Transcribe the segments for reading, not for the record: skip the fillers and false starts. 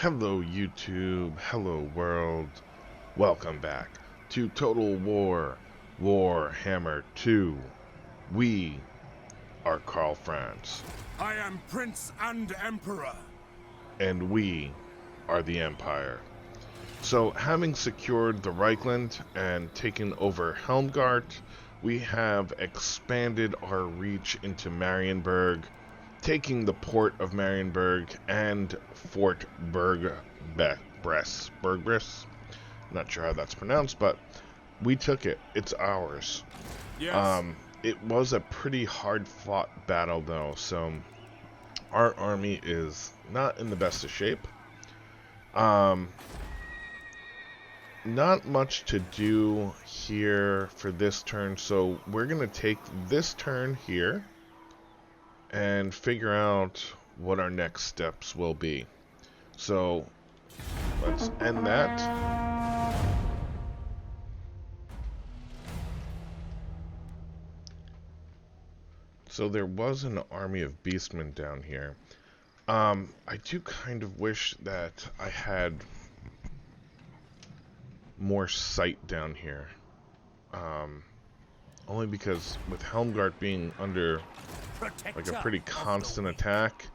Hello YouTube, hello world, welcome back to Total War Warhammer 2. We are Karl Franz. I am Prince and Emperor. And we are the Empire. So having secured the Reichland and taken over Helmgart, we have expanded our reach into Marienburg, taking the port of Marienburg and Fort Bergbress. Not sure how that's pronounced, but we took it. It's ours. Yes. It was a pretty hard-fought battle, though, so our army is not in the best of shape. Not much to do here for this turn, so we're going to take this turn here and figure out what our next steps will be. So let's end that. So there was an army of beastmen down here. I do kind of wish that I had more sight down here. Only because with Helmgart being under like a pretty constant attack,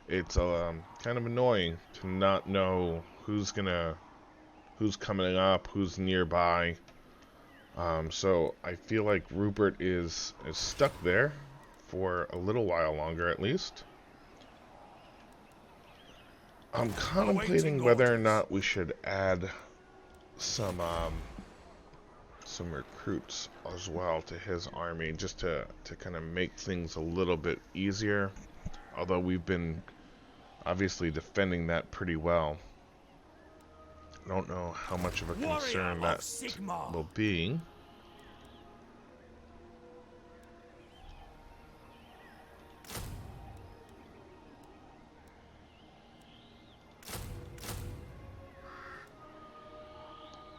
it's kind of annoying to not know who's coming up, who's nearby. So I feel like Rupert is stuck there for a little while longer at least. I'm contemplating whether or not we should add some recruits as well to his army, just to kind of make things a little bit easier. Although we've been obviously defending that pretty well. I don't know how much of a concern that will be.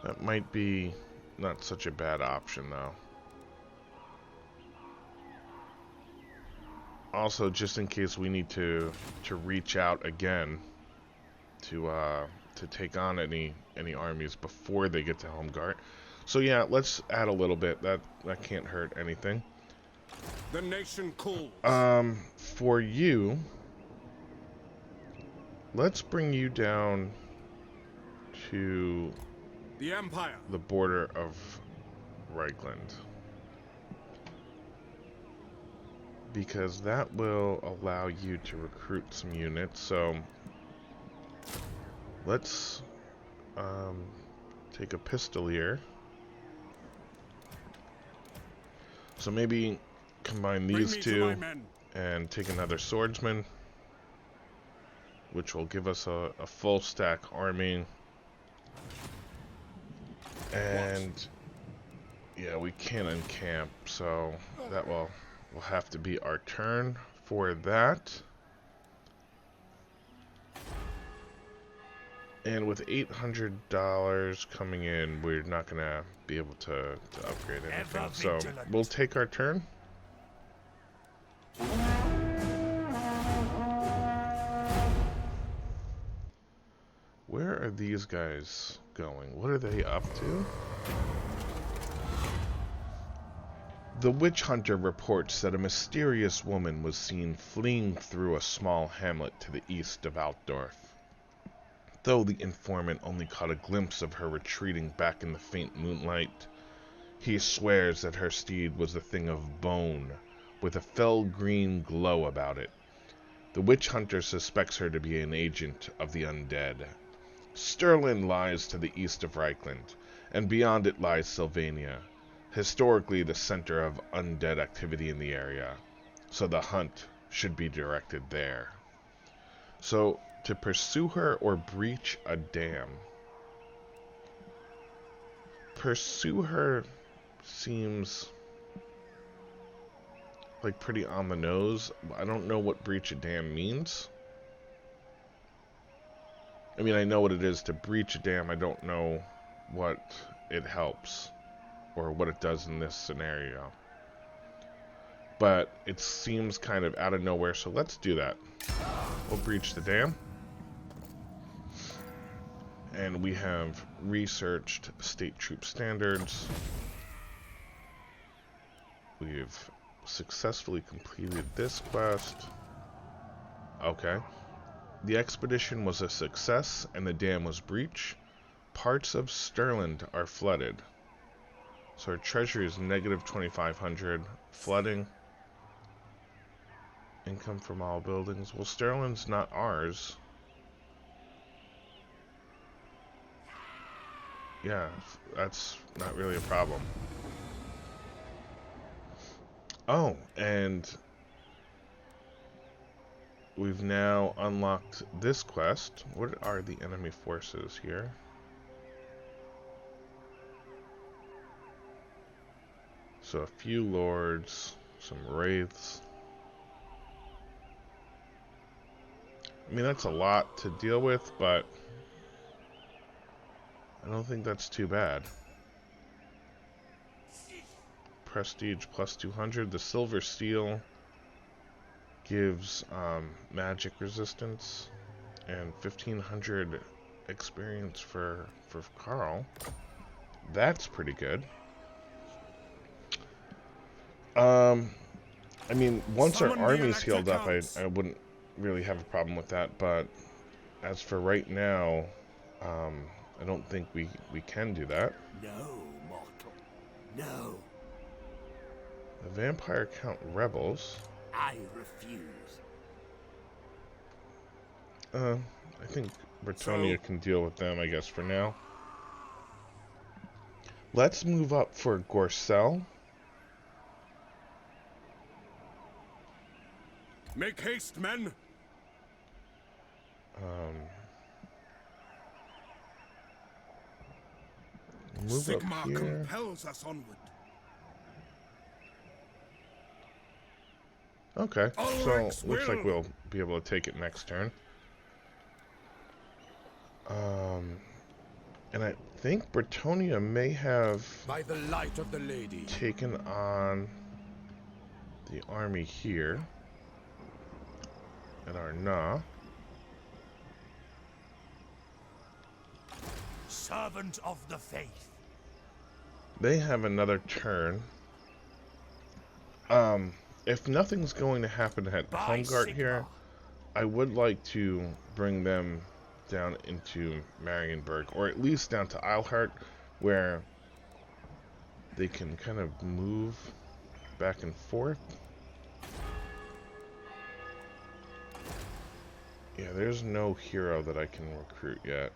That might be not such a bad option, though. Also, just in case we need to reach out again to take on any armies before they get to Helmgart. So yeah, let's add a little bit. That can't hurt anything. The nation calls. For you, let's bring you down to The Empire. the border of Reichland, because that will allow you to recruit some units. So let's take a pistolier. So maybe combine these two and take another swordsman, which will give us a full stack army. And yeah, we can't encamp, so that will have to be our turn for that. And with $800 coming in, we're not gonna be able to upgrade anything. So we'll take our turn. Where are these guys going? What are they up to? The witch hunter reports that a mysterious woman was seen fleeing through a small hamlet to the east of Altdorf. Though the informant only caught a glimpse of her retreating back in the faint moonlight, he swears that her steed was a thing of bone, with a fell green glow about it. The witch hunter suspects her to be an agent of the undead. Stirland lies to the east of Reichland, and beyond it lies Sylvania, historically the center of undead activity in the area, so the hunt should be directed there. So, to pursue her or breach a dam. Pursue her seems like pretty on the nose. I don't know what breach a dam means. I mean, I know what it is to breach a dam. I don't know what it helps or what it does in this scenario. But it seems kind of out of nowhere, so let's do that. We'll breach the dam. And we have researched state troop standards. We've successfully completed this quest. Okay. The expedition was a success and the dam was breached. Parts of Stirland are flooded. So our treasure is negative 2,500. Flooding. Income from all buildings. Well, Stirland's not ours. Yeah, that's not really a problem. Oh, and we've now unlocked this quest. What are the enemy forces here? So a few lords, some wraiths. I mean, that's a lot to deal with, but I don't think that's too bad. Prestige plus 200. The silver steel gives magic resistance and 1,500 experience for Karl. That's pretty good. I mean, once our army's healed up, I wouldn't really have a problem with that, but as for right now, I don't think we can do that. No, mortal. No. The vampire count rebels. I refuse. I think Bretonia can deal with them, I guess, for now. Let's move up for Gorcel. Make haste, men. Move Sigma up here. compels us onward. Okay, so Ulrich's looks like will. we'll be able to take it next turn. And I think Bretonia may have By the light of the lady. taken on the army here at Arna. Servant of the faith. They have another turn. If nothing's going to happen at By Helmgart Sigma. here, I would like to bring them down into Marienburg, or at least down to Eilhart, where they can kind of move back and forth. Yeah, there's no hero that I can recruit yet.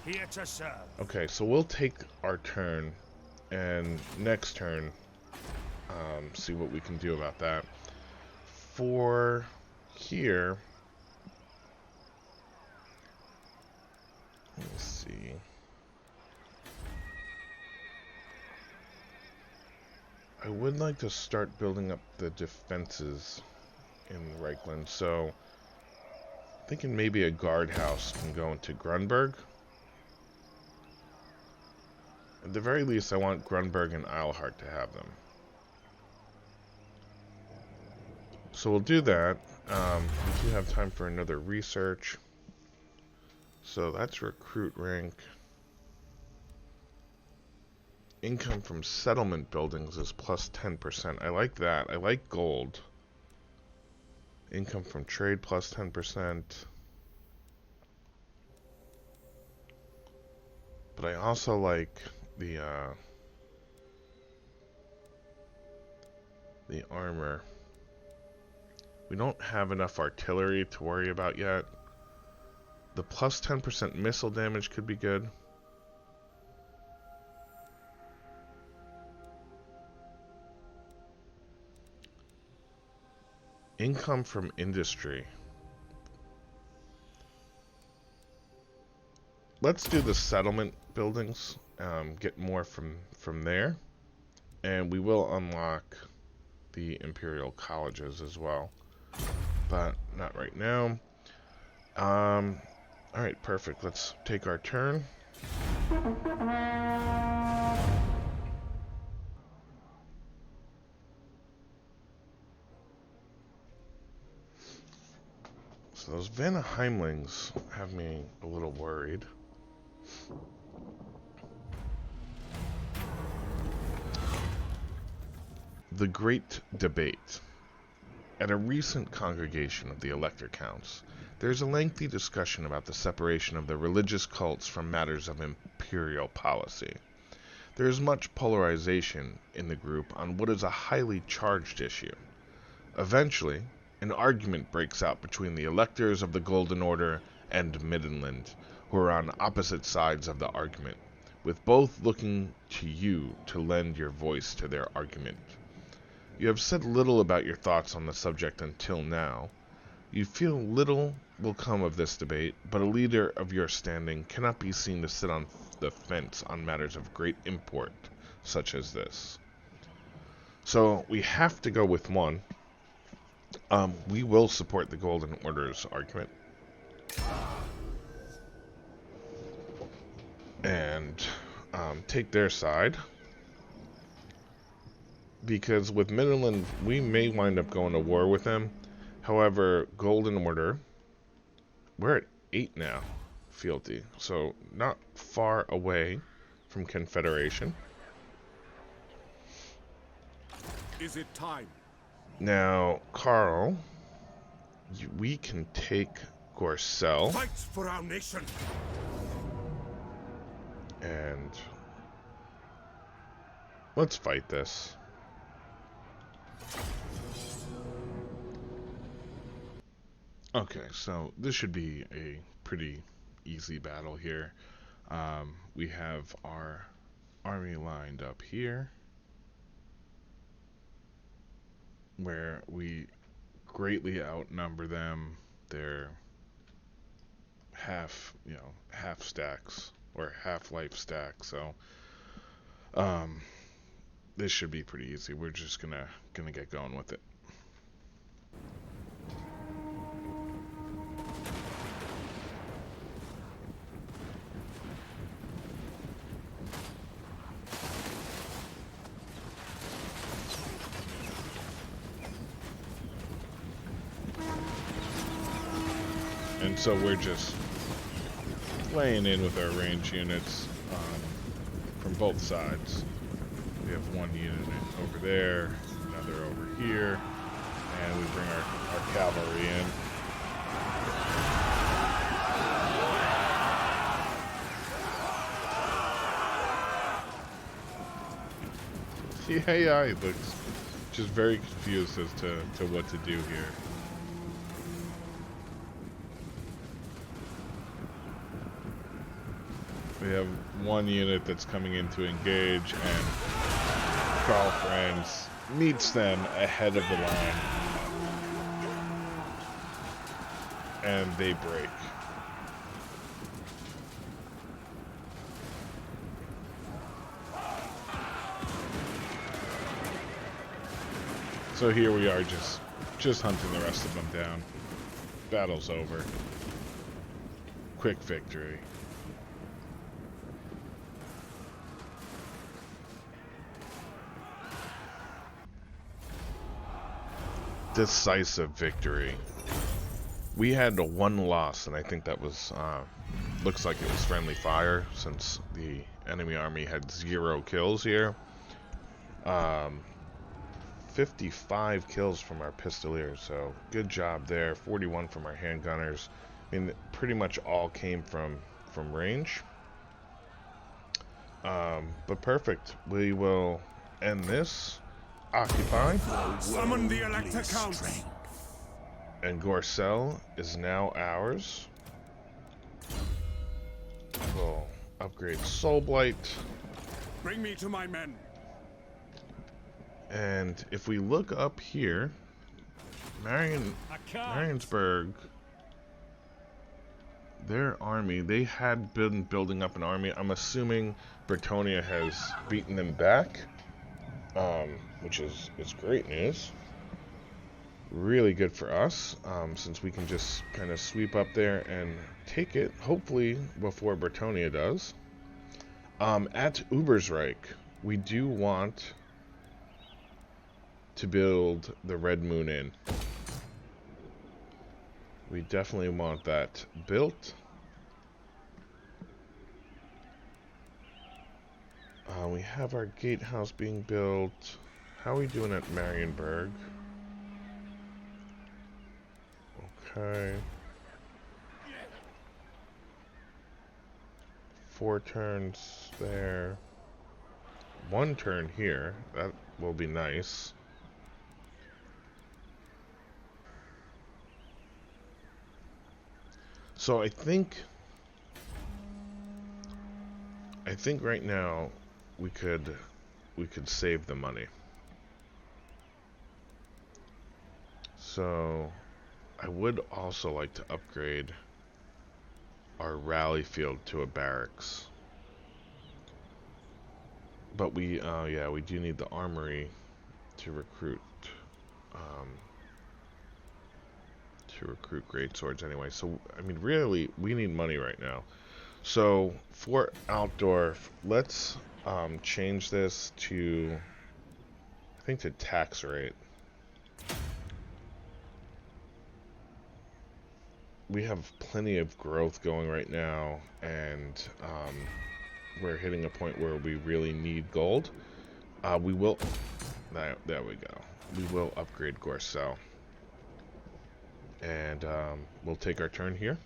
Here to serve. Okay, so we'll take our turn, and next turn, see what we can do about that. For here, let's see. I would like to start building up the defenses in Reichland, so thinking maybe a guardhouse can go into Grunberg. At the very least, I want Grunberg and Eilhart to have them. So we'll do that. We do have time for another research. So that's recruit rank. Income from settlement buildings is plus 10%. I like that. I like gold. Income from trade plus 10%. But I also like the armor. We don't have enough artillery to worry about yet. The plus 10% missile damage could be good. Income from industry. Let's do the settlement buildings. Get more from there. And we will unlock the Imperial colleges as well. But not right now. Alright, perfect. Let's take our turn. So those Vanaheimlings have me a little worried. The Great Debate. At a recent congregation of the Elector Counts, there is a lengthy discussion about the separation of the religious cults from matters of imperial policy. There is much polarization in the group on what is a highly charged issue. Eventually, an argument breaks out between the electors of the Golden Order and Middenland, who are on opposite sides of the argument, with both looking to you to lend your voice to their argument. You have said little about your thoughts on the subject until now. You feel little will come of this debate, but a leader of your standing cannot be seen to sit on the fence on matters of great import, such as this. So we have to go with one. We will support the Golden Order's argument. And take their side. Because with Midland, we may wind up going to war with them. However, Golden Order, we're at 8 now, fealty. So not far away from Confederation. Is it time? Now, Karl, we can take Gorcel. Fight for our nation. And let's fight this. Okay, so this should be a pretty easy battle here. We have our army lined up here, where we greatly outnumber them. They're half stacks or half life stacks. So this should be pretty easy. We're just gonna get going with it. And so we're just laying in with our range units from both sides. We have one unit over there, another over here, and we bring our cavalry in. The AI looks just very confused as to what to do here. We have one unit that's coming in to engage, and Franz meets them ahead of the line, and they break. So here we are, just hunting the rest of them down. Battle's over. Quick victory. Decisive victory. We had one loss, and I think that was looks like it was friendly fire, since the enemy army had 0 kills here. 55 kills from our pistoliers, so good job there. 41 from our handgunners. I mean, pretty much all came from range. But perfect. We will end this. Occupy. Summon the Elector Counts. And Gorcel is now ours. We'll upgrade Soul Blight. Bring me to my men. And if we look up here, Mariensburg, their army, they had been building up an army. I'm assuming Bretonnia has beaten them back. Which is great news. Really good for us, since we can just kind of sweep up there and take it, hopefully before Bretonnia does. At Ubersreich, we do want to build the Red Moon Inn. We definitely want that built. We have our gatehouse being built. How are we doing at Marienburg? Okay. 4 turns there. 1 turn here. That will be nice. So I think right now we could save the money. So I would also like to upgrade our rally field to a barracks. But we do need the armory to recruit great swords anyway. So I mean, really, we need money right now. So for Altdorf, let's change this to, I think, to tax rate. We have plenty of growth going right now, and we're hitting a point where we really need gold. We will, there we go. We will upgrade Gorcel. And we'll take our turn here.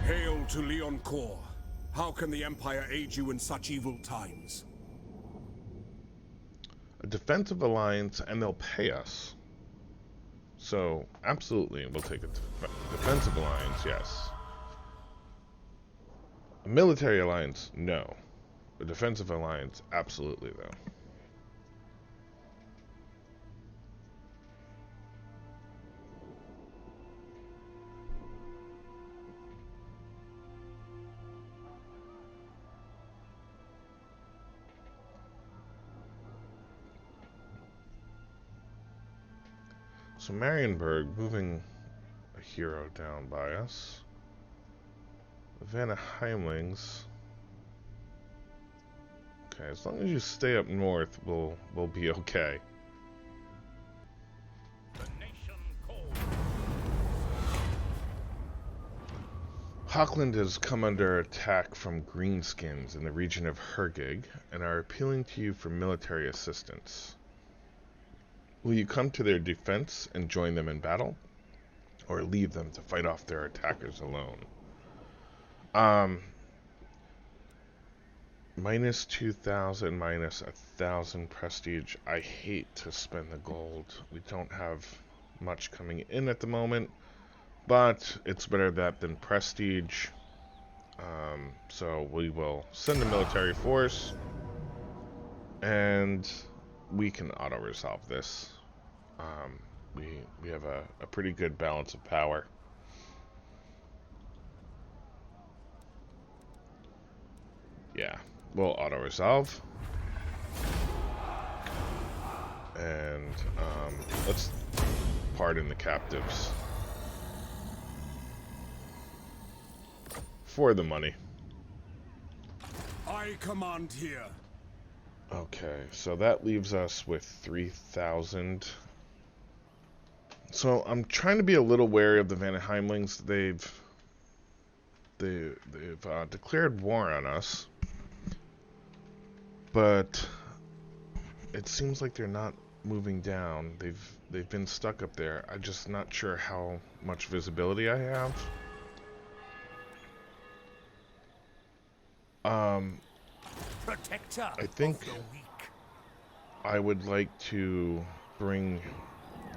Hail to Leoncourt. How can the Empire aid you in such evil times? A defensive alliance, and they'll pay us. So, absolutely, we'll take a defensive alliance, yes. A military alliance, no. A defensive alliance, absolutely, though. So Marienburg, moving a hero down by us. Vanna Heimlings. Okay, as long as you stay up north, we'll be okay. The nation calls. Hochland has come under attack from greenskins in the region of Hergig and are appealing to you for military assistance. Will you come to their defense and join them in battle, or leave them to fight off their attackers alone? Minus 2,000, minus 1,000 prestige. I hate to spend the gold. We don't have much coming in at the moment, but it's better that than prestige. So we will send a military force, and we can auto-resolve this. We have a pretty good balance of power. Yeah, we'll auto-resolve. And let's pardon the captives. For the money. I command here. Okay, so that leaves us with 3,000. So I'm trying to be a little wary of the Vanna Heimlings. They've declared war on us, but it seems like they're not moving down. They've been stuck up there. I'm just not sure how much visibility I have. Protector I think of the weak. I would like to bring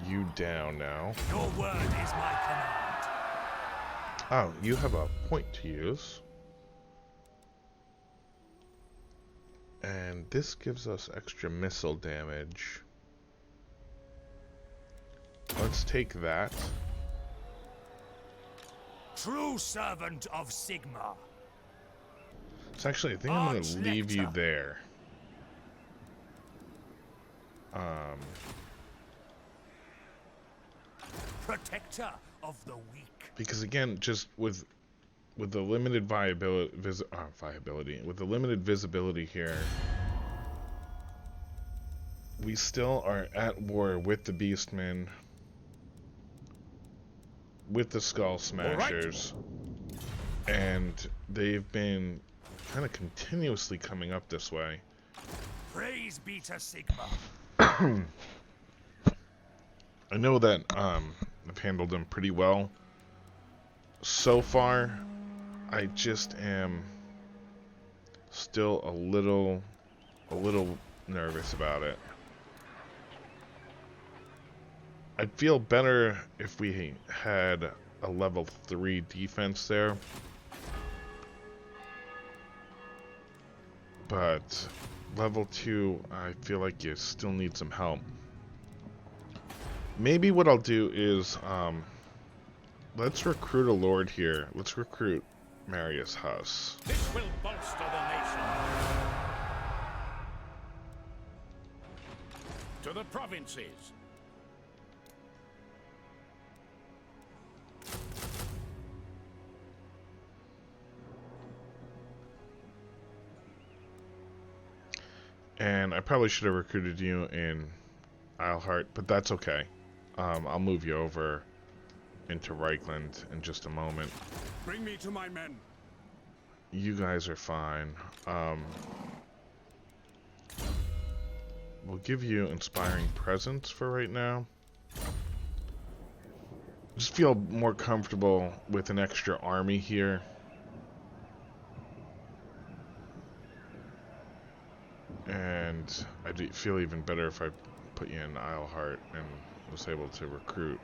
you down now. Your word is my command. Oh, you have a point to use. And this gives us extra missile damage. Let's take that. True servant of Sigma. So actually, I think I'm going to leave you there. Protector of the weak. Because again, just with the limited viability, with the limited visibility here, we still are at war with the Beastmen, with the Skull Smashers, and they've been kind of continuously coming up this way. Praise be to Sigma. I know that I've handled them pretty well so far. I just am still a little nervous about it. I'd feel better if we had a level 3 defense there. But level 2, I feel like you still need some help. Maybe what I'll do is, let's recruit a lord here. Let's recruit Marius Huss. This will bolster the nation. To the provinces. And I probably should have recruited you in Isleheart, but that's okay. I'll move you over into Reichland in just a moment. Bring me to my men. You guys are fine. We'll give you Inspiring Presence for right now. Just feel more comfortable with an extra army here. And I feel even better if I put you in Isleheart and was able to recruit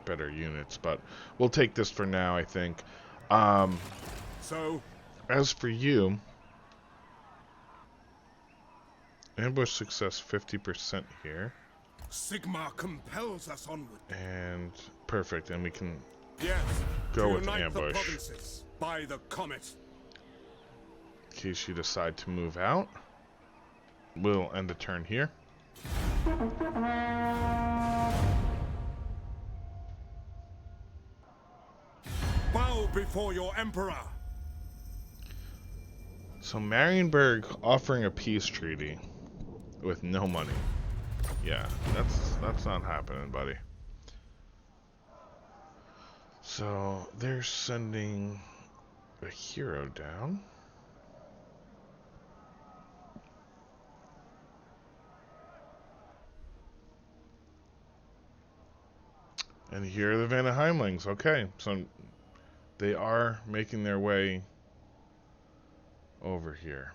better units. But we'll take this for now, I think. So, as for you, ambush success 50% here. Sigma compels us onward. And perfect, and we can Yes, go to with unite ambush. the provinces by the comet. In case you decide to move out, we'll end the turn here. Bow before your emperor. So Marienburg offering a peace treaty with no money. Yeah, that's not happening, buddy. So they're sending a hero down. And here are the Vanaheimlings. Okay, so they are making their way over here.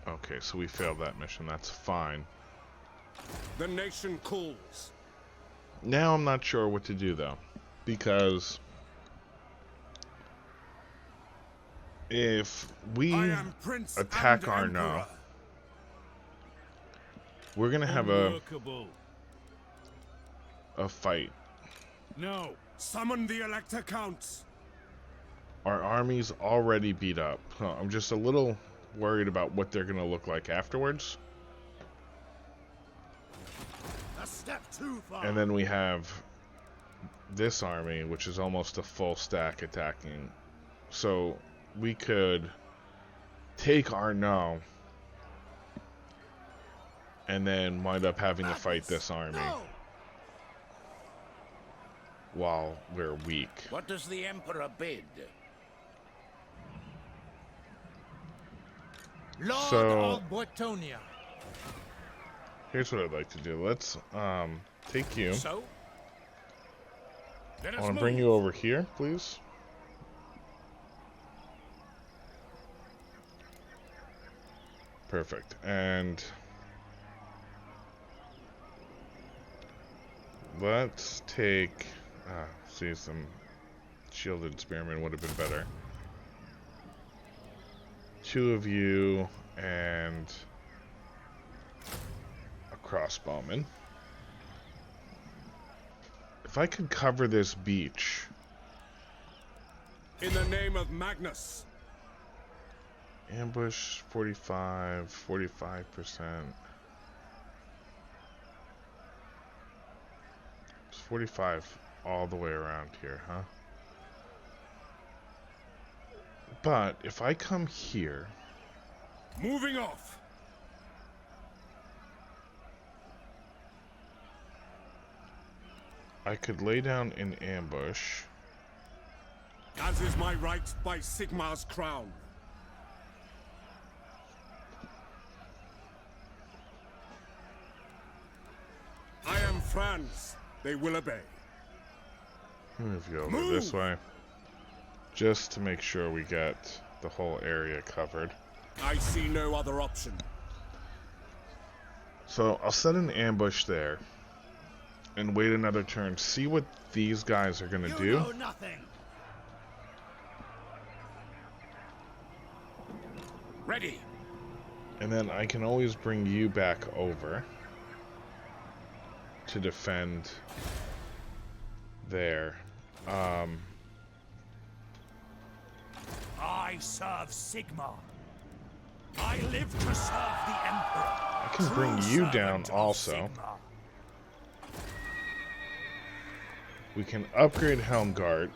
Okay, so we failed that mission. That's fine. The nation calls. Now I'm not sure what to do, though. Because if we I am Prince attack and Arno, Emperor. we're going to have a fight. No. Summon the Elector Counts. Our army's already beat up. So I'm just a little worried about what they're going to look like afterwards. A step too far. And then we have this army, which is almost a full stack attacking. So we could take Arno and then wind up having to fight this army while we're weak. What does the Emperor bid? Lord So- of Bretonia. Here's what I'd like to do. Let's take you. So? Let I us want to move. bring you over here, please. Perfect. And let's take... see, some shielded spearmen would have been better. 2 of you and a crossbowman. If I could cover this beach... In the name of Magnus. Ambush 45, 45%. 45 all the way around here, huh? But if I come here... Moving off. I could lay down an ambush. As is my right by Sigmar's crown. I am Franz. They will obey. Move you over this way. Just to make sure we get the whole area covered. I see no other option. So I'll set an ambush there. And wait another turn. See what these guys are going to do. You know nothing. Ready. And then I can always bring you back over to defend there. I serve Sigmar. I live to serve the Emperor. I can bring you down also. We can upgrade Helmgart.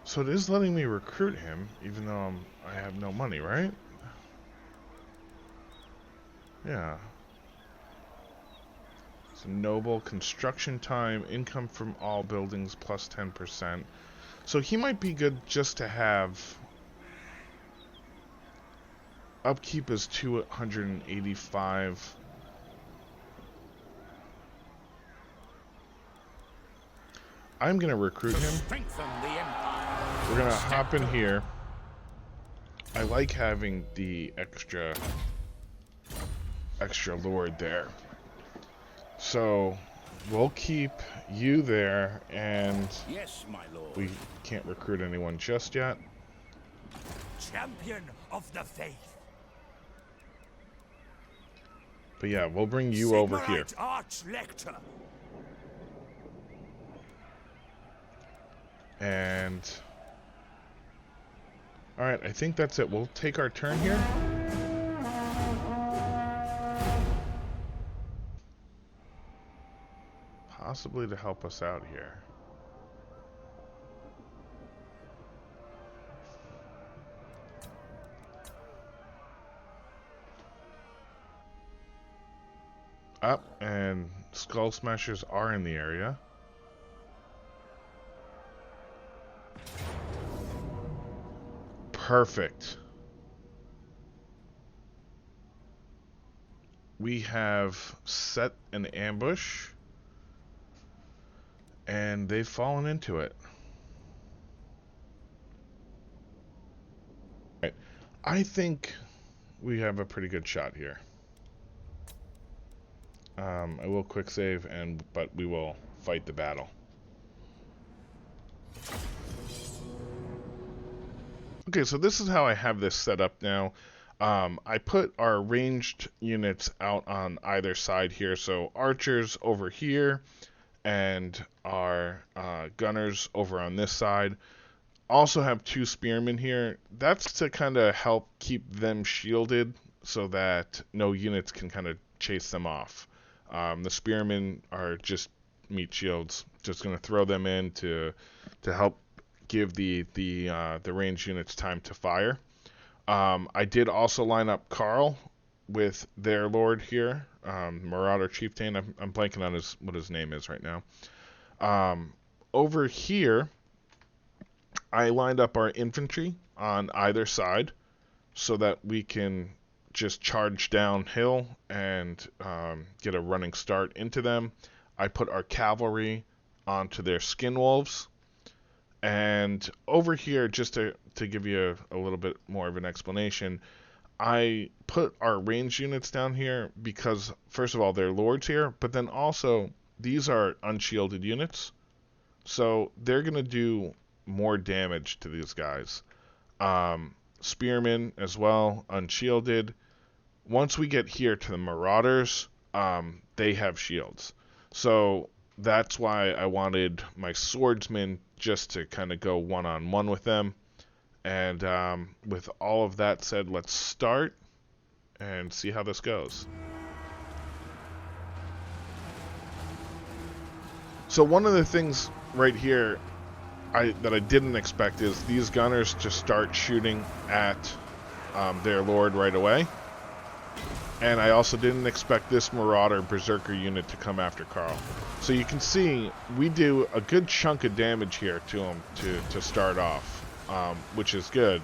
So it is letting me recruit him, even though I have no money, right? Yeah. It's a noble construction time, income from all buildings plus 10%. So he might be good just to have. Upkeep is 285. I'm gonna recruit him. Strengthen the Empire. We're gonna hop in here. I like having the extra lord there. So we'll keep you there, and Yes, my lord. we can't recruit anyone just yet. Champion of the faith. But yeah, we'll bring you over here. Sigmarite Arch-Lector. And alright, I think that's it. We'll take our turn here. Possibly to help us out here. Up, and Skull Smashers are in the area. Perfect. We have set an ambush, and they've fallen into it. Right. I think we have a pretty good shot here. I will quick save, but we will fight the battle. Okay, so this is how I have this set up now. I put our ranged units out on either side here. So archers over here and our gunners over on this side. Also have 2 spearmen here. That's to kind of help keep them shielded so that no units can kind of chase them off. The spearmen are just meat shields. Just going to throw them in to help give the ranged units time to fire. I did also line up Karl with their lord here, Marauder Chieftain. I'm blanking on what his name is right now. Over here, I lined up our infantry on either side so that we can just charge downhill and get a running start into them. I put our cavalry onto their skin wolves. And over here, just to give you a little bit more of an explanation, I put our ranged units down here because, first of all, they're lords here, but then also, these are unshielded units. So they're going to do more damage to these guys. Spearmen as well, unshielded. Once we get here to the Marauders, they have shields. So that's why I wanted my swordsmen just to kind of go one-on-one with them. And with all of that said, let's start and see how this goes. So one of the things right here that I didn't expect is these gunners to start shooting at their lord right away. And I also didn't expect this Marauder Berserker unit to come after Karl. So you can see we do a good chunk of damage here to him to start off, which is good.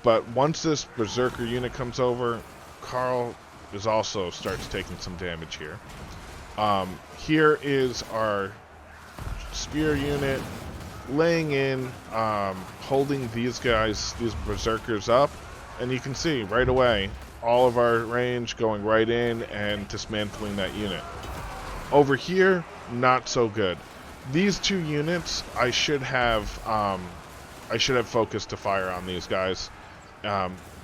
But once this Berserker unit comes over, Karl starts taking some damage here. Here is our spear unit laying in, holding these guys, these Berserkers up, and you can see right away all of our range going right in and dismantling that unit. Over here, not so good. These two units, I should have focused to fire on these guys.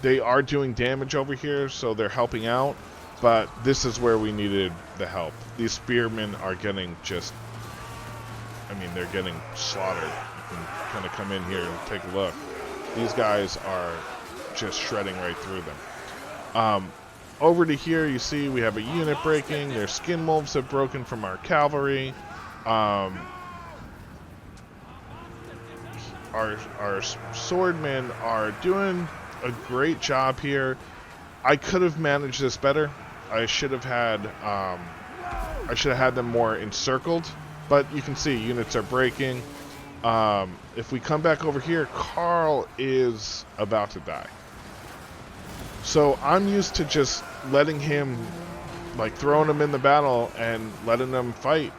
They are doing damage over here, so they're helping out, but this is where we needed the help. These spearmen are getting they're getting slaughtered. You can kind of come in here and take a look. These guys are just shredding right through them. Over to here, you see we have a unit breaking. Their skin molds have broken from our cavalry. Our swordmen are doing a great job here. I could have managed this better. I should have had them more encircled, but you can see units are breaking. If we come back over here, Karl is about to die. So I'm used to just letting him, like throwing him in the battle and letting them fight,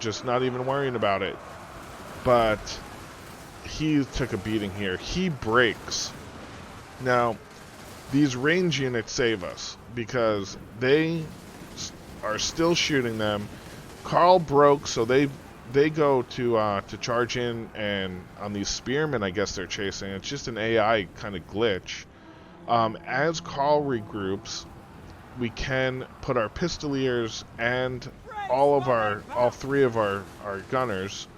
just not even worrying about it. But he took a beating here. He breaks. Now, these range units save us because they are still shooting them. Karl broke, so they go to charge in, and on these spearmen, I guess they're chasing. It's just an AI kind of glitch. As Karl regroups, we can put our pistoliers and all three of our gunners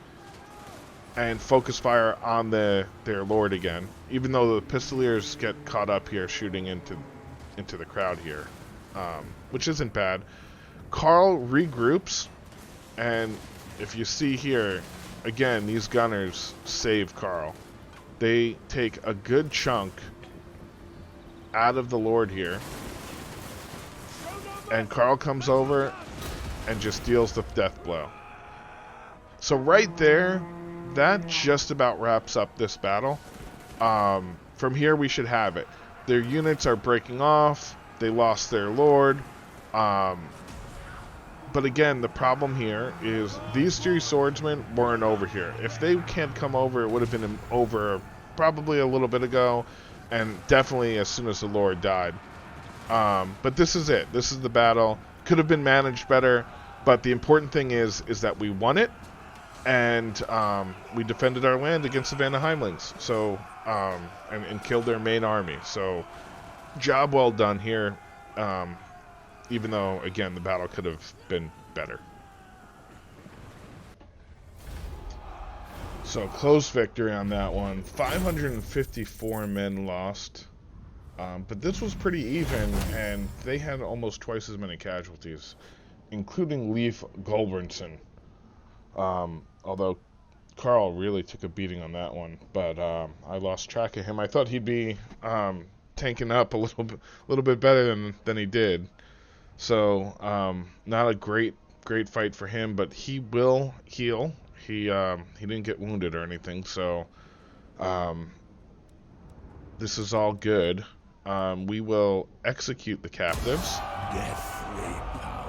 and focus fire on their lord again, even though the pistoliers get caught up here shooting into the crowd here, which isn't bad. Karl regroups, and if you see here, again, these gunners save Karl. They take a good chunk out of the lord here, and Karl comes over and just deals the death blow. So right there, that just about wraps up this battle. From here we should have it. Their units are breaking off. They lost their lord. But again, the problem here is these three swordsmen weren't over here. If they can't come over, it would have been over probably a little bit ago, and definitely as soon as the lord died. But this is it. This is the battle. Could have been managed better, but the important thing is that we won it, and we defended our land against the Vanaheimlings, so and killed their main army. So job well done here, even though, again, the battle could have been better. So close victory on that one. 554 men lost. But this was pretty even, and they had almost twice as many casualties, including Leif Gulbranson. Although Karl really took a beating on that one, but I lost track of him. I thought he'd be tanking up a little bit better than he did. So not a great fight for him, but he will heal. He didn't get wounded or anything, so this is all good. We will execute the captives. Deathly power.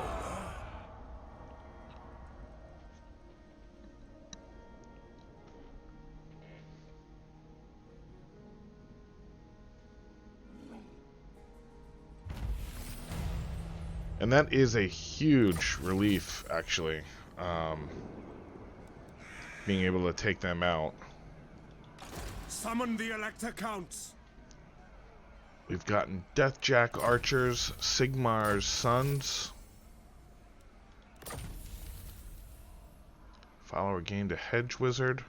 And that is a huge relief, actually, being able to take them out. Summon the Elector Counts. We've gotten Deathjack archers, Sigmar's sons. Follower gained a hedge wizard.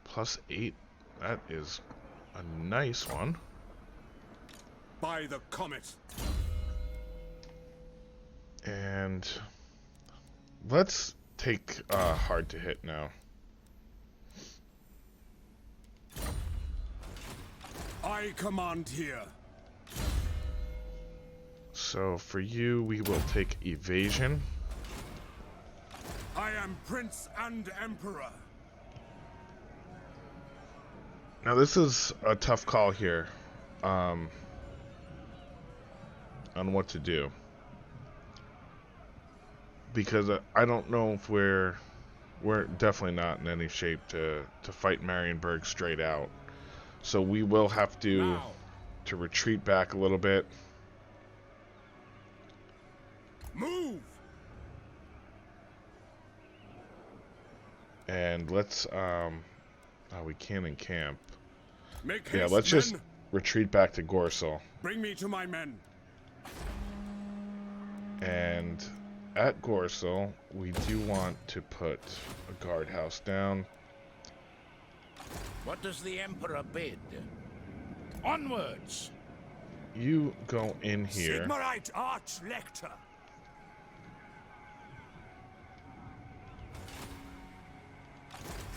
+8 That is a nice one. By the comet. And let's take hard to hit now. I command here. So for you, we will take evasion. I am Prince and Emperor. Now this is a tough call here on what to do, because I don't know if we're definitely not in any shape to fight Marienburg straight out. So we will have to retreat back a little bit. Move. And let's we can encamp. Make Yeah, haste, let's just men. retreat back to Gorsel. Bring me to my men. And at Gorsel, we do want to put a guardhouse down. What does the Emperor bid? Onwards! You go in here. Sigmarite Archlector.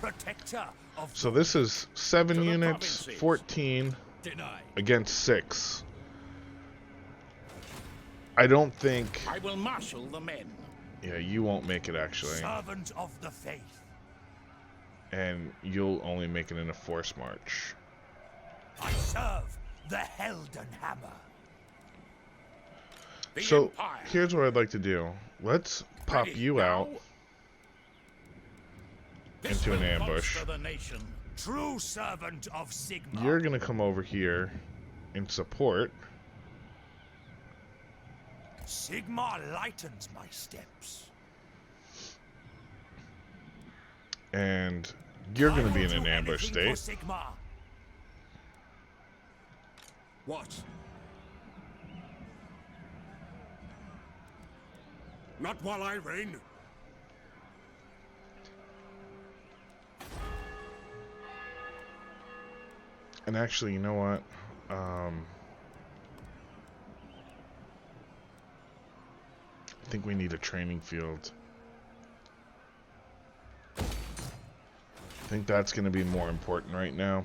Protector of So this is 7 To the units, provinces. 14 deny. against 6. I don't think... I will marshal the men. Yeah, you won't make it actually. Servant of the faith. And you'll only make it in a force march. I serve the Helden Hammer. The So Empire. here's what I'd like to do. Let's pop Ready you now. out This into an will ambush. bolster the nation. True servant of Sigmar. You're gonna come over here and support. Sigmar lightens my steps. And you're gonna I be will in an do ambush anything state. for Sigmar. What? Not while I reign. And actually, you know what? I think we need a training field. I think that's going to be more important right now.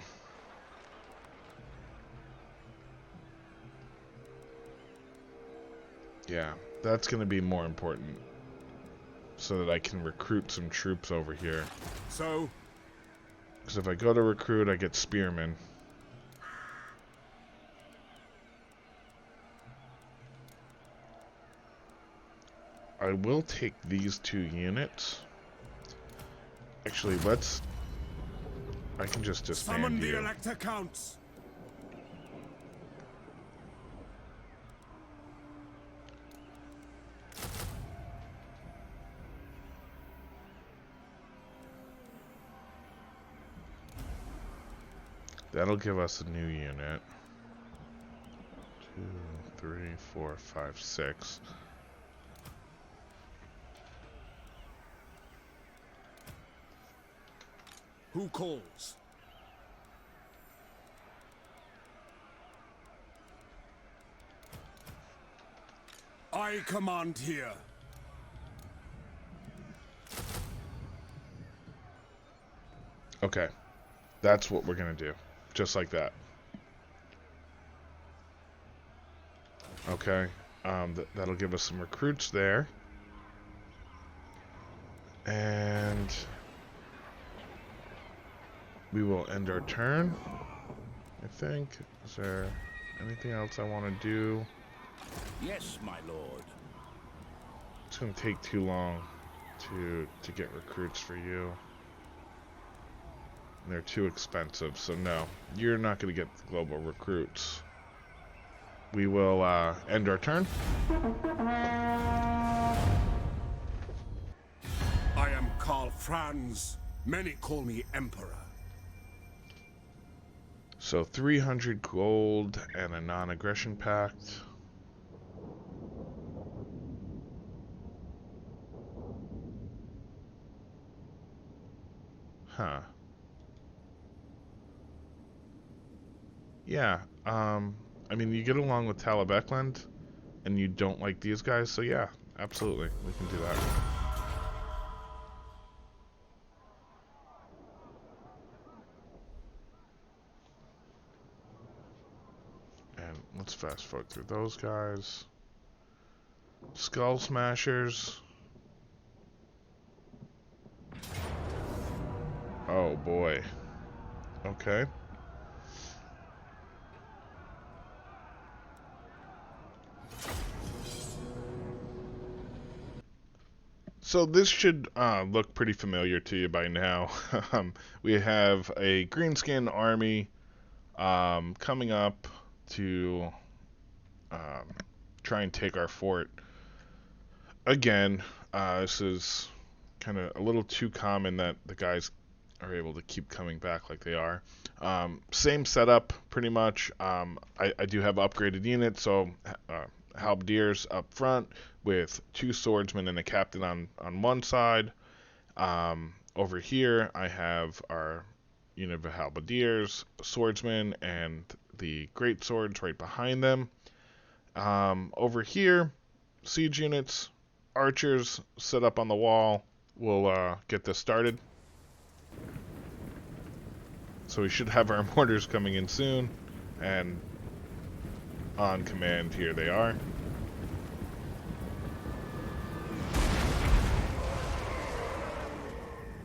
Yeah, that's going to be more important. So that I can recruit some troops over here. So, Because if I go to recruit, I get spearmen. I will take these 2 units. Actually, I can just summon disband the you. Elector Counts. That'll give us a new unit. 2, 3, 4, 5, 6. Who calls? I command here. Okay. That's what we're going to do. Just like that. Okay. That'll give us some recruits there. And we will end our turn, I think. Is there anything else I want to do? Yes, my lord. It's going to take too long to get recruits for you. And they're too expensive, so no. You're not going to get the global recruits. We will end our turn. I am Karl Franz. Many call me Emperor. So 300 gold and a non-aggression pact. Huh. Yeah, I mean, you get along with Talabecland, and you don't like these guys, so yeah, absolutely, we can do that. And let's fast forward through those guys. Skull Smashers. Oh boy. Okay. So this should look pretty familiar to you by now. We have a greenskin army coming up to try and take our fort. Again, this is kind of a little too common that the guys are able to keep coming back like they are. Same setup, pretty much. I do have upgraded units, so halberdiers up front with 2 swordsmen and a captain on one side. Over here, I have our unit of halberdiers, swordsmen, and the great swords right behind them. Over here, siege units, archers set up on the wall. We'll get this started. So we should have our mortars coming in soon, and on command, here they are.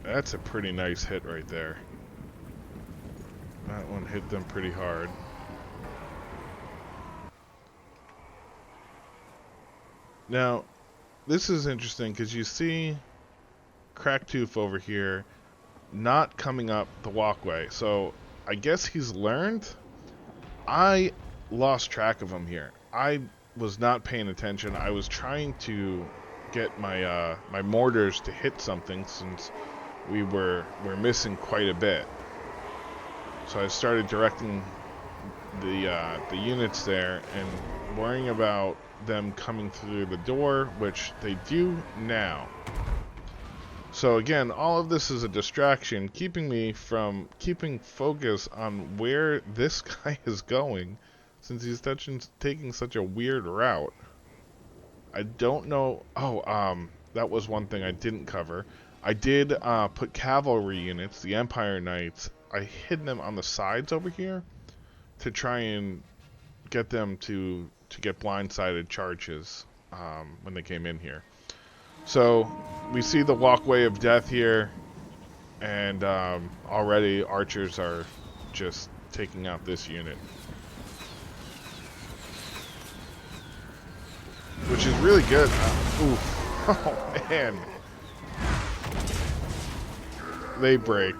That's a pretty nice hit right there. That one hit them pretty hard. Now, this is interesting because you see Cracktooth over here not coming up the walkway. So I guess he's learned. I lost track of him here. I was not paying attention. I was trying to get my my mortars to hit something since we're missing quite a bit. So I started directing the units there and worrying about them coming through the door, which they do now. So again, all of this is a distraction, keeping me from keeping focus on where this guy is going, since he's taking such a weird route. I don't know. Oh, that was one thing I didn't cover. I did put cavalry units, the Empire Knights. I hid them on the sides over here to try and get them to get blindsided charges when they came in here. So we see the walkway of death here, and already archers are just taking out this unit, which is really good. Oof. Oh man, they break,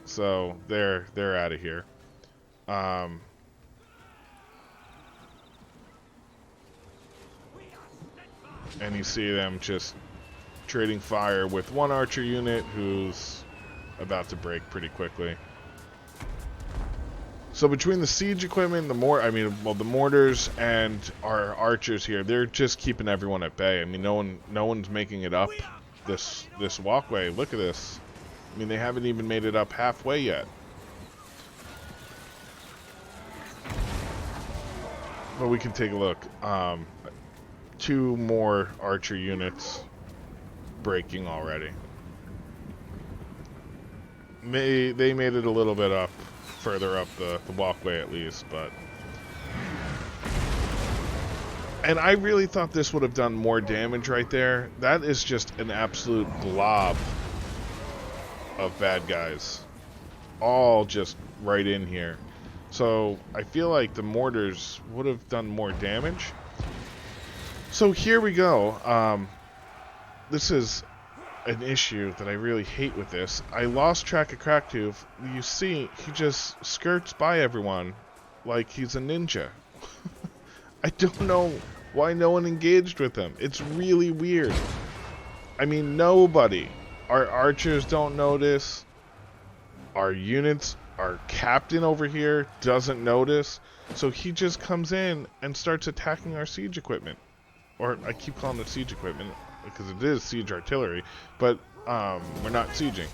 so they're out of here. And you see them just trading fire with one archer unit who's about to break pretty quickly. So between the siege equipment, the mortars and our archers here, they're just keeping everyone at bay. I mean, no one's making it up this walkway. Look at this. I mean, they haven't even made it up halfway yet. But we can take a look. 2 more archer units breaking already. They made it a little bit up, further up the walkway at least, but... And I really thought this would have done more damage right there. That is just an absolute glob of bad guys. All just right in here. So I feel like the mortars would have done more damage. So here we go. This is an issue that I really hate with this. I lost track of Cracktooth. You see, he just skirts by everyone like he's a ninja. I don't know why no one engaged with him. It's really weird. I mean, nobody. Our archers don't notice. Our units, our captain over here doesn't notice. So he just comes in and starts attacking our siege equipment. Or I keep calling it siege equipment because it is siege artillery, but we're not sieging.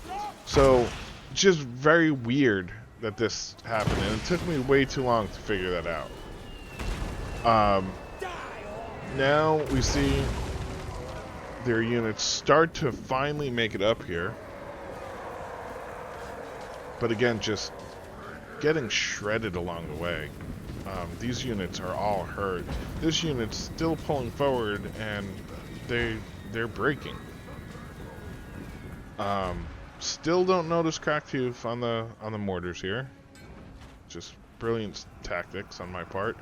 So just very weird that this happened, and it took me way too long to figure that out. Now we see their units start to finally make it up here. But again, just getting shredded along the way. These units are all hurt. This unit's still pulling forward, and they're breaking. Still don't notice crack tooth on the mortars here. Just brilliant tactics on my part.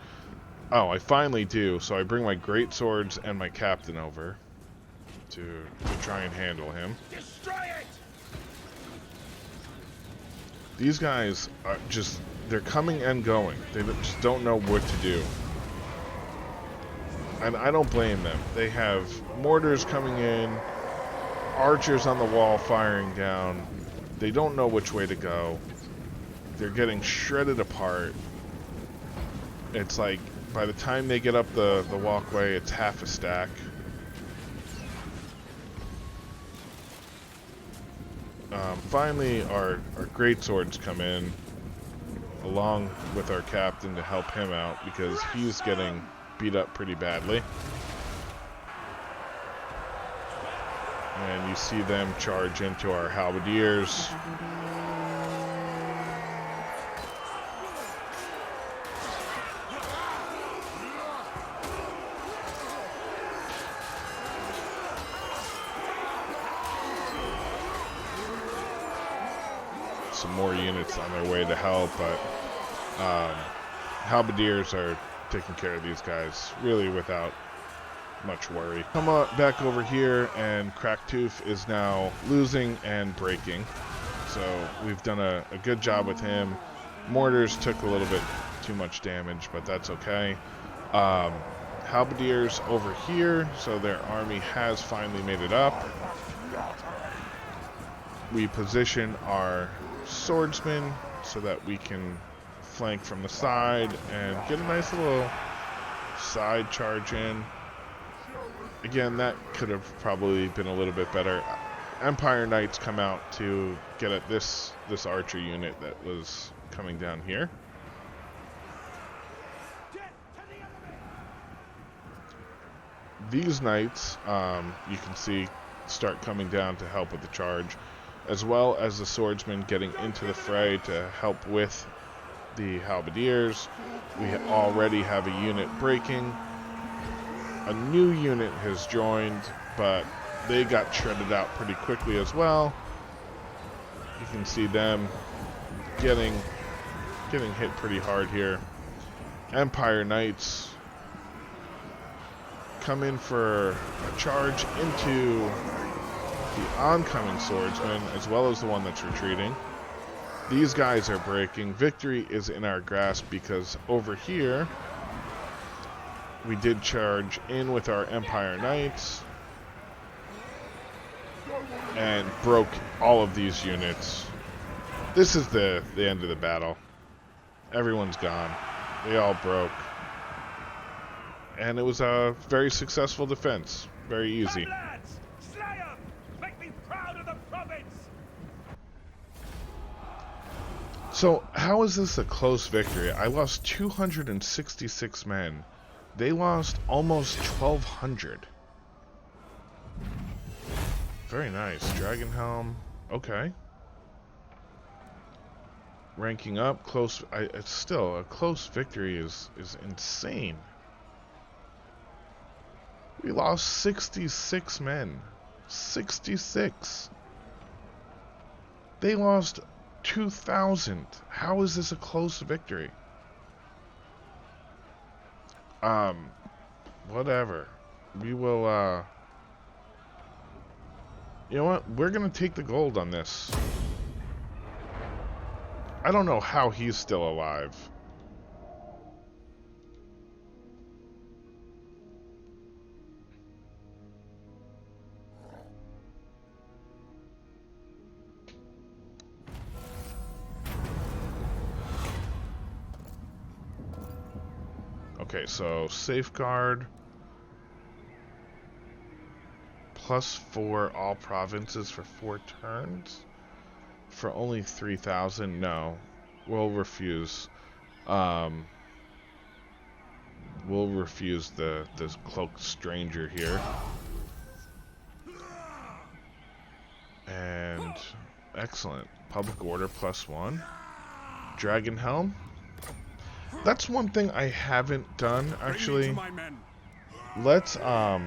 Oh, I finally do. So I bring my great swords and my captain over to try and handle him. Destroy it! These guys are just, they're coming and going. They just don't know what to do. And I don't blame them. They have mortars coming in, archers on the wall firing down. They don't know which way to go. They're getting shredded apart. It's like, by the time they get up the walkway, it's half a stack. Finally, our great swords come in, along with our captain to help him out, because he's getting beat up pretty badly. And you see them charge into our halberdiers. Some more units on their way to help, but halberdiers are taking care of these guys really without much worry. Come on back over here, and Cracktooth is now losing and breaking. So we've done a good job with him. Mortars took a little bit too much damage, but that's okay. Halberdiers over here, so their army has finally made it up. We position our swordsmen so that we can flank from the side and get a nice little side charge in. Again, that could have probably been a little bit better. Empire Knights come out to get at this archer unit that was coming down here. These knights, you can see, start coming down to help with the charge, as well as the swordsmen getting into the fray to help with the halberdiers. We already have a unit breaking. A new unit has joined, but they got shredded out pretty quickly as well. You can see them getting hit pretty hard here. Empire Knights come in for a charge into the oncoming swordsman, as well as the one that's retreating. These guys are breaking. Victory is in our grasp, because over here we did charge in with our Empire Knights and broke all of these units. This is the end of the battle. Everyone's gone. They all broke. And it was a very successful defense. Very easy. So, how is this a close victory? I lost 266 men. They lost almost 1,200. Very nice. Dragon Helm. Okay. Ranking up. Close. It's still, a close victory is insane. We lost 66 men. 66. They lost 2,000. How is this a close victory? Whatever. We will, you know what? We're gonna take the gold on this. I don't know how he's still alive. Okay, so safeguard +4 all provinces for 4 turns for only 3,000. No, we'll refuse. We'll refuse the cloaked stranger here. And excellent. Public order +1. Dragon Helm. That's one thing I haven't done actually. Let's go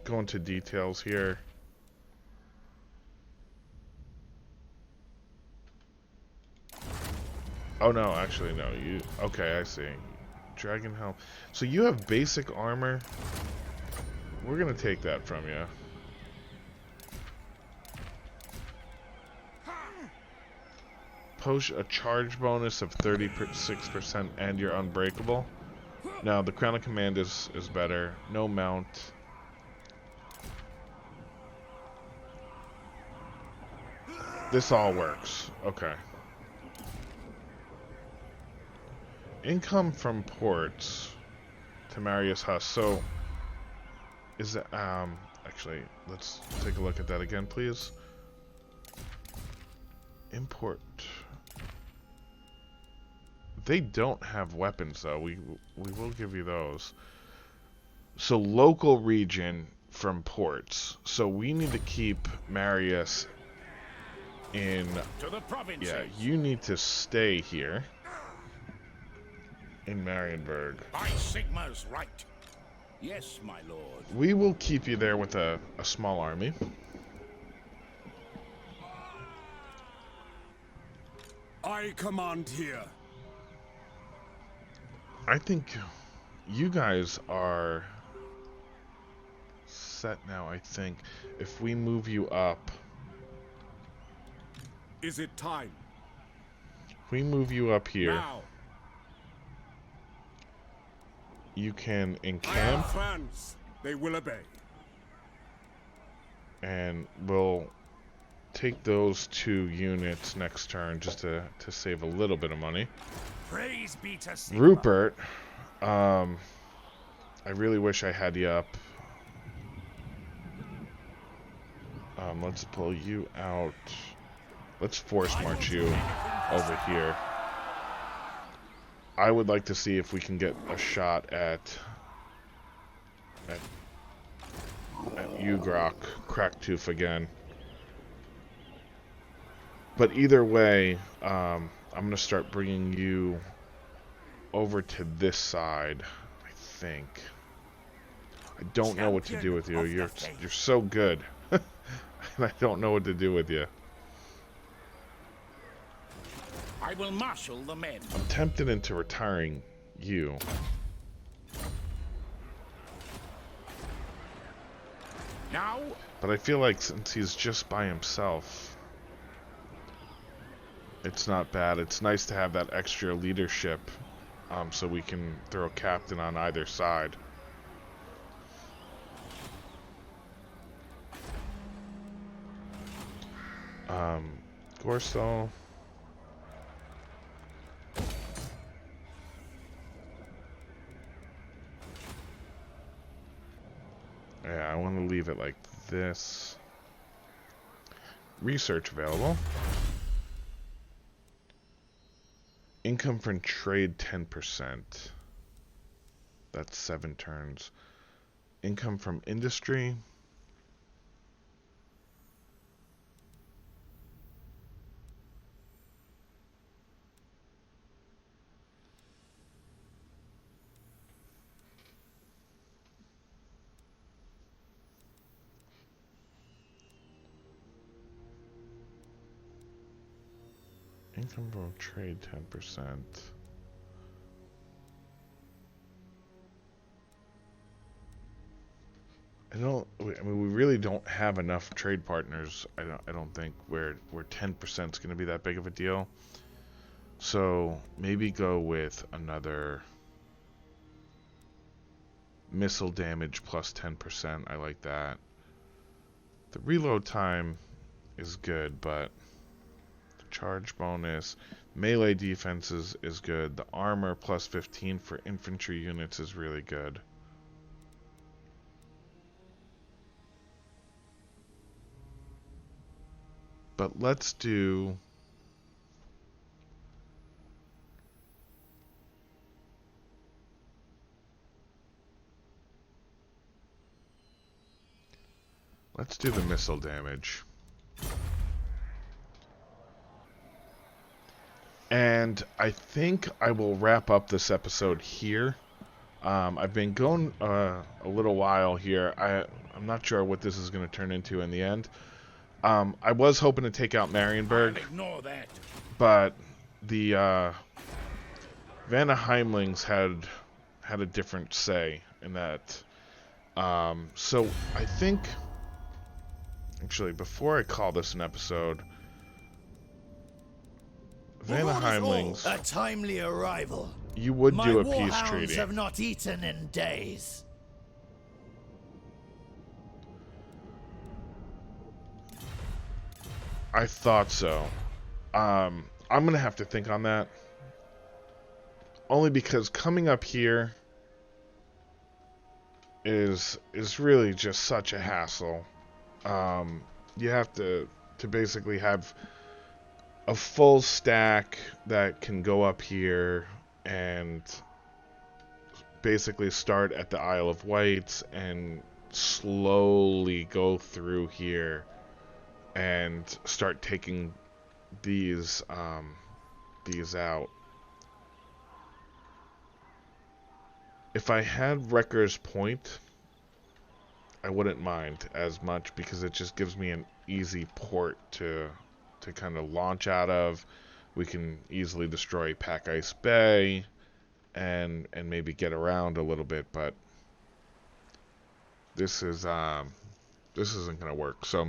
into details here. Oh no, actually no. You okay, I see. Dragon Helm. So you have basic armor. We're gonna take that from you. Post a charge bonus of 36% and you're unbreakable. Now the Crown of Command is better. No mount. This all works. Okay. Income from ports to Marius Huss. So is it actually let's take a look at that again, please. Import. They don't have weapons though. We will give you those. So local region from ports. So we need to keep Marius in. To the provinces. Yeah, you need to stay here in Marienburg. By Sigma's right. Yes, my lord. We will keep you there with a small army. I command here. I think you guys are set now, I think. If we move you up. Is it time? If we move you up here, Now. you can I am encamp Franz. They will obey. and we'll take those 2 units next turn just to save a little bit of money. Praise be to Sigmar. Rupert, I really wish I had you up. Let's pull you out. Let's force march you over here. I would like to see if we can get a shot at Ugrok, Cracktooth again. But either way, I'm going to start bringing you over to this side, I think. I don't know what to do with you. You're so good. And I don't know what to do with you. I will marshal the men. I'm tempted into retiring you. Now, But I feel like since he's just by himself, it's not bad. It's nice to have that extra leadership, so we can throw a captain on either side. Gorso. Yeah, I want to leave it like this. Research available. Income from trade 10%. That's 7 turns. Income from industry. Income from trade 10%. I mean, we really don't have enough trade partners. I don't think where 10% is going to be that big of a deal. So maybe go with another missile damage plus 10%. I like that. The reload time is good, but the charge bonus, melee defenses is good. The armor plus 15 for infantry units is really good. But let's do Let's do the missile damage. And I think I will wrap up this episode here. I've been going a little while here. I'm not sure what this is going to turn into in the end. I was hoping to take out Marienburg, Ignore that. but the Vanna Heimlings had a different say in that. So I think, actually, before I call this an episode, Vanna Heimlings, A timely arrival. you would My do a peace warhounds treaty. have not eaten in days. I thought so. I'm gonna have to think on that. Only because coming up here is really just such a hassle. You have to basically have a full stack that can go up here and basically start at the Isle of Wight and slowly go through here and start taking these out. If I had Wrecker's Point, I wouldn't mind as much because it just gives me an easy port to kind of launch out of. We can easily destroy Pack Ice Bay and maybe get around a little bit, but this isn't going to work. So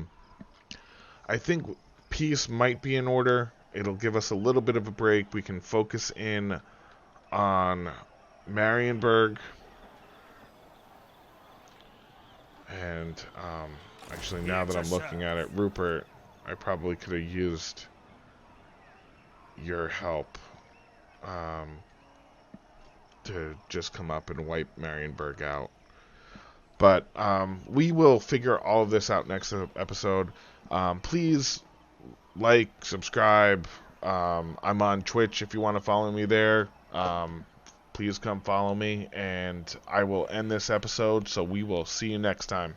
I think peace might be in order. It'll give us a little bit of a break. We can focus in on Marienburg. And actually, now that I'm looking at it, Rupert, I probably could have used your help to just come up and wipe Marienburg out. But we will figure all of this out next episode. Please like, subscribe. I'm on Twitch if you want to follow me there. Please come follow me, and I will end this episode, so we will see you next time.